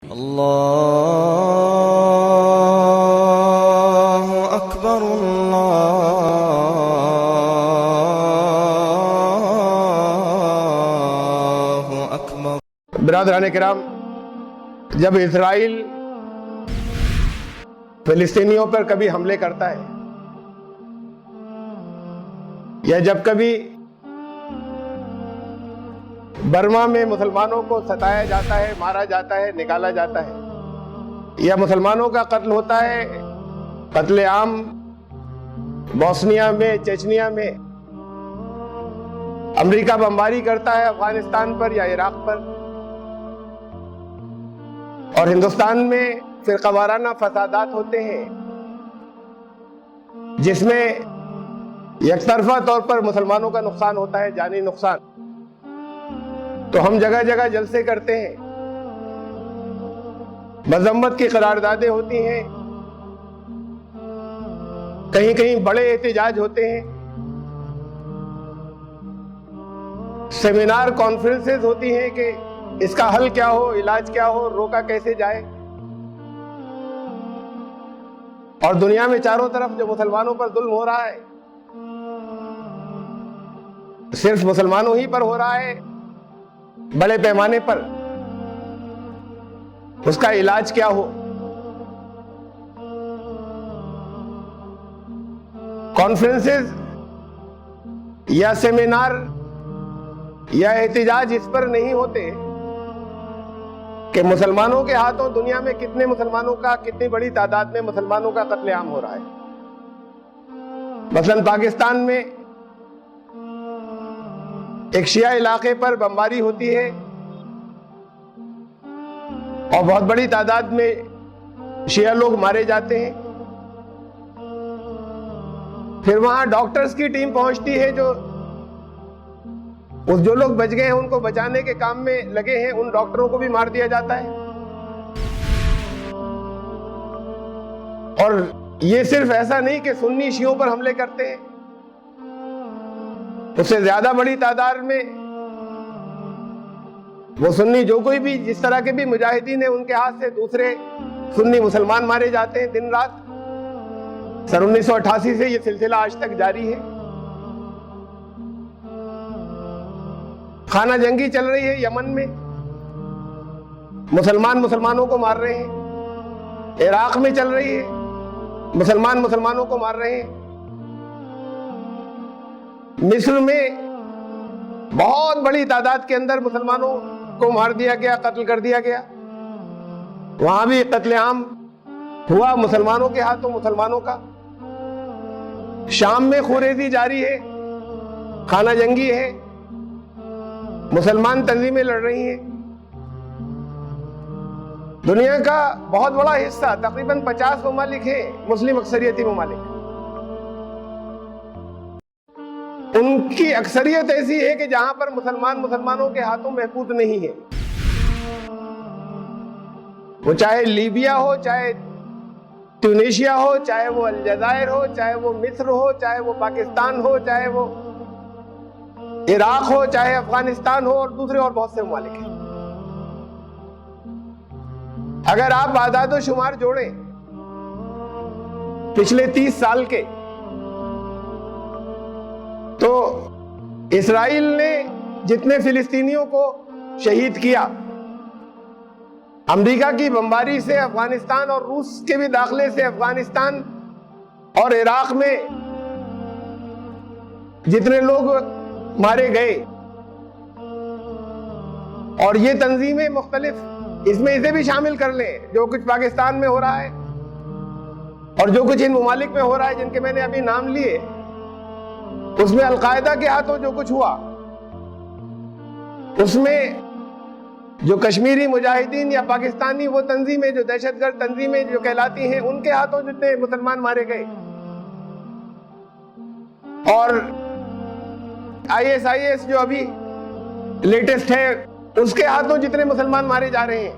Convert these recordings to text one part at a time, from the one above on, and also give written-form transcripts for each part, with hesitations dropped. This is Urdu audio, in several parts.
اللہ اکبر اللہ اکبر۔ برادران کرام، جب اسرائیل فلسطینیوں پر کبھی حملے کرتا ہے یا جب کبھی برما میں مسلمانوں کو ستایا جاتا ہے، مارا جاتا ہے، نکالا جاتا ہے، یا مسلمانوں کا قتل ہوتا ہے، قتل عام بوسنیا میں، چچنیا میں، امریکہ بمباری کرتا ہے افغانستان پر یا عراق پر، اور ہندوستان میں فرقہ وارانہ فسادات ہوتے ہیں جس میں یک طرفہ طور پر مسلمانوں کا نقصان ہوتا ہے، جانی نقصان، تو ہم جگہ جگہ جلسے کرتے ہیں، مذمت کی قراردادیں ہوتی ہیں، کہیں کہیں بڑے احتجاج ہوتے ہیں، سیمینار کانفرنسز ہوتی ہیں کہ اس کا حل کیا ہو، علاج کیا ہو، روکا کیسے جائے، اور دنیا میں چاروں طرف جو مسلمانوں پر ظلم ہو رہا ہے صرف مسلمانوں ہی پر ہو رہا ہے بڑے پیمانے پر، اس کا علاج کیا ہو۔ کانفرنسز یا سیمینار یا احتجاج اس پر نہیں ہوتے کہ مسلمانوں کے ہاتھوں دنیا میں کتنے مسلمانوں کا، کتنی بڑی تعداد میں مسلمانوں کا قتل عام ہو رہا ہے۔ مثلا پاکستان میں ایک شیعہ علاقے پر بمباری ہوتی ہے اور بہت بڑی تعداد میں شیعہ لوگ مارے جاتے ہیں، پھر وہاں ڈاکٹرز کی ٹیم پہنچتی ہے جو لوگ بچ گئے ہیں ان کو بچانے کے کام میں لگے ہیں، ان ڈاکٹروں کو بھی مار دیا جاتا ہے۔ اور یہ صرف ایسا نہیں کہ سنی شیعوں پر حملے کرتے ہیں، اس سے زیادہ بڑی تعداد میں وہ سنی جو کوئی بھی جس طرح کے بھی مجاہدین ہیں ان کے ہاتھ سے دوسرے سنی مسلمان مارے جاتے ہیں دن رات۔ سن 1988 سے یہ سلسلہ آج تک جاری ہے۔ خانہ جنگی چل رہی ہے یمن میں، مسلمان مسلمانوں کو مار رہے ہیں، عراق میں چل رہی ہے، مسلمان مسلمانوں کو مار رہے ہیں، مصر میں بہت بڑی تعداد کے اندر مسلمانوں کو مار دیا گیا، قتل کر دیا گیا، وہاں بھی قتل عام ہوا مسلمانوں کے ہاتھوں، مسلمانوں کا۔ شام میں خوریزی جاری ہے، خانہ جنگی ہے، مسلمان تنظیمیں لڑ رہی ہیں۔ دنیا کا بہت بڑا حصہ، تقریباً 50 ممالک ہیں مسلم اکثریتی ممالک، ان کی اکثریت ایسی ہے کہ جہاں پر مسلمان مسلمانوں کے ہاتھوں محفوظ نہیں ہے، وہ چاہے لیبیا ہو، چاہے ٹیونیشیا ہو، چاہے وہ الجزائر ہو، چاہے وہ مصر ہو، چاہے وہ پاکستان ہو، چاہے وہ عراق ہو، چاہے افغانستان ہو، اور دوسرے اور بہت سے ممالک ہیں۔ اگر آپ اعداد و شمار جوڑیں پچھلے 30 سال کے، تو اسرائیل نے جتنے فلسطینیوں کو شہید کیا، امریکہ کی بمباری سے افغانستان اور روس کے بھی داخلے سے افغانستان اور عراق میں جتنے لوگ مارے گئے، اور یہ تنظیمیں مختلف، اس میں اسے بھی شامل کر لیں جو کچھ پاکستان میں ہو رہا ہے اور جو کچھ ان ممالک میں ہو رہا ہے جن کے میں نے ابھی نام لیے، اس میں القاعدہ کے ہاتھوں جو کچھ ہوا، اس میں جو کشمیری مجاہدین یا پاکستانی وہ تنظیمیں جو دہشت گرد تنظیمیں جو کہلاتی ہیں ان کے ہاتھوں جتنے مسلمان مارے گئے، اور ISIS جو ابھی لیٹسٹ ہے اس کے ہاتھوں جتنے مسلمان مارے جا رہے ہیں،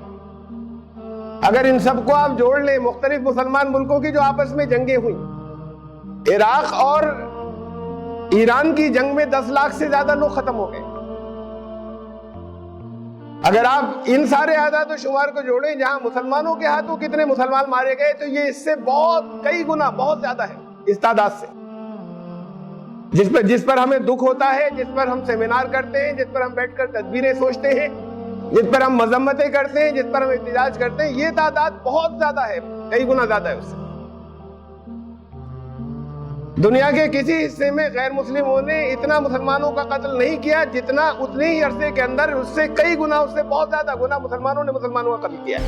اگر ان سب کو آپ جوڑ لیں، مختلف مسلمان ملکوں کی جو آپس میں جنگیں ہوئی، عراق اور ایران کی جنگ میں 10 لاکھ سے زیادہ لوگ ختم ہو گئے، اگر آپ ان سارے اعداد و شمار کو جوڑیں جہاں مسلمانوں کے ہاتھوں کتنے مسلمان مارے گئے تو یہ اس سے بہت کئی گنا بہت زیادہ ہے اس تعداد سے. جس پر ہمیں دکھ ہوتا ہے، جس پر ہم سیمینار کرتے ہیں، جس پر ہم بیٹھ کر تدبیریں سوچتے ہیں، جس پر ہم مذمتیں کرتے ہیں، جس پر ہم احتجاج کرتے ہیں، یہ تعداد بہت زیادہ ہے، کئی گنا زیادہ ہے اس سے. دنیا کے کسی حصے میں غیر مسلموں نے اتنا مسلمانوں کا قتل نہیں کیا جتنا اتنے ہی عرصے کے اندر اس سے کئی گنا، اس سے بہت زیادہ گنا مسلمانوں نے مسلمانوں کا قتل کیا ہے.